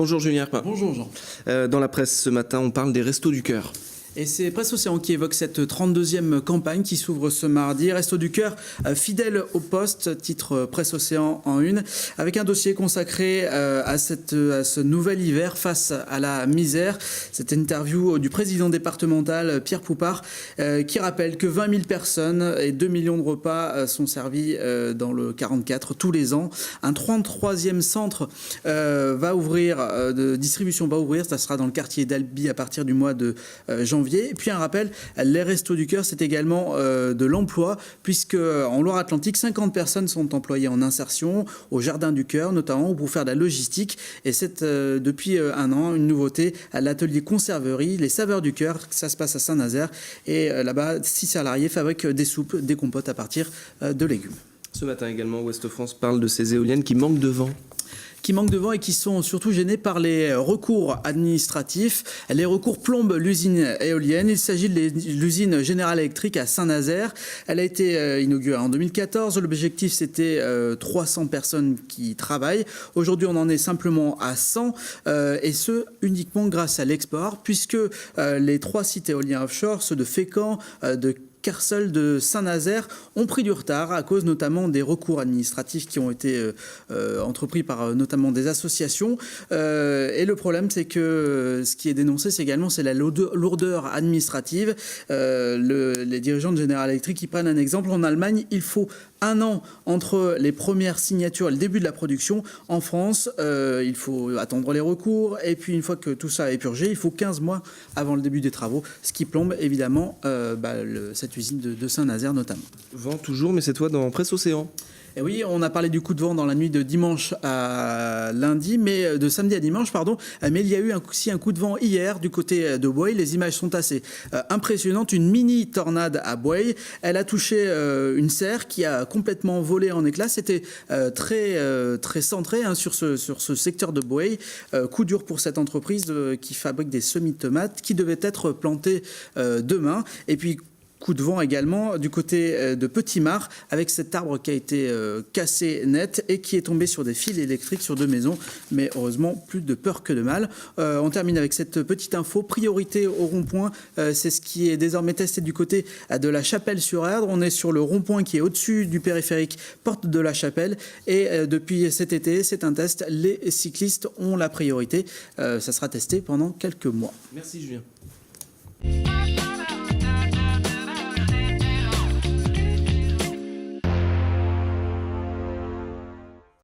Bonjour Julien Herpin. Bonjour Jean. Dans la presse ce matin, on parle des Restos du Cœur. Et c'est Presse Océan qui évoque cette 32e campagne qui s'ouvre ce mardi. Restos du Cœur, fidèle au poste, titre Presse Océan en une, avec un dossier consacré à ce nouvel hiver face à la misère. Cette interview du président départemental Pierre Poupart qui rappelle que 20 000 personnes et 2 millions de repas sont servis dans le 44 tous les ans. Un 33e centre va ouvrir, de distribution va ouvrir, ça sera dans le quartier d'Albi à partir du mois de janvier. Et puis un rappel, les Restos du Cœur, c'est également de l'emploi, puisque en Loire-Atlantique, 50 personnes sont employées en insertion au Jardin du Cœur, notamment pour faire de la logistique. Et c'est depuis un an une nouveauté à l'atelier conserverie, les Saveurs du Cœur. Ça se passe à Saint-Nazaire. Et là-bas, 6 salariés fabriquent des soupes, des compotes à partir de légumes. Ce matin également, Ouest France parle de ces éoliennes qui manquent de vent. Qui manquent de vent et qui sont surtout gênés par les recours administratifs. Les recours plombent l'usine éolienne. Il s'agit de l'usine General Electric à Saint-Nazaire. Elle a été inaugurée en 2014. L'objectif, c'était 300 personnes qui travaillent. Aujourd'hui, on en est simplement à 100 et ce, uniquement grâce à l'export, puisque les 3 sites éoliens offshore, ceux de Fécamp, de Kersel, de Saint-Nazaire, ont pris du retard à cause notamment des recours administratifs qui ont été entrepris par notamment des associations. Et le problème, c'est que ce qui est dénoncé, c'est la lourdeur administrative. Les dirigeants de General Electric qui prennent un exemple. En Allemagne, il faut 1 an entre les premières signatures et le début de la production. En France, il faut attendre les recours. Et puis, une fois que tout ça est purgé, il faut 15 mois avant le début des travaux. Ce qui plombe évidemment cette usine de Saint-Nazaire notamment. Vent toujours, mais cette fois dans Presse Océan. Et oui, on a parlé du coup de vent dans la nuit de dimanche à lundi, mais de samedi à dimanche, pardon. Mais il y a eu aussi un coup de vent hier du côté de Boye. Les images sont assez impressionnantes. Une mini tornade à Boye. Elle a touché une serre qui a complètement volé en éclats. C'était très centré sur ce secteur de Boye. Coup dur pour cette entreprise qui fabrique des semis de tomates qui devaient être plantées demain. Et puis coup de vent également du côté de Petit-Mars avec cet arbre qui a été cassé net et qui est tombé sur des fils électriques sur 2 maisons. Mais heureusement, plus de peur que de mal. On termine avec cette petite info. Priorité au rond-point. C'est ce qui est désormais testé du côté de la Chapelle-sur-Erdre. On est sur le rond-point qui est au-dessus du périphérique Porte de la Chapelle. Et depuis cet été, c'est un test. Les cyclistes ont la priorité. Ça sera testé pendant quelques mois. Merci Julien.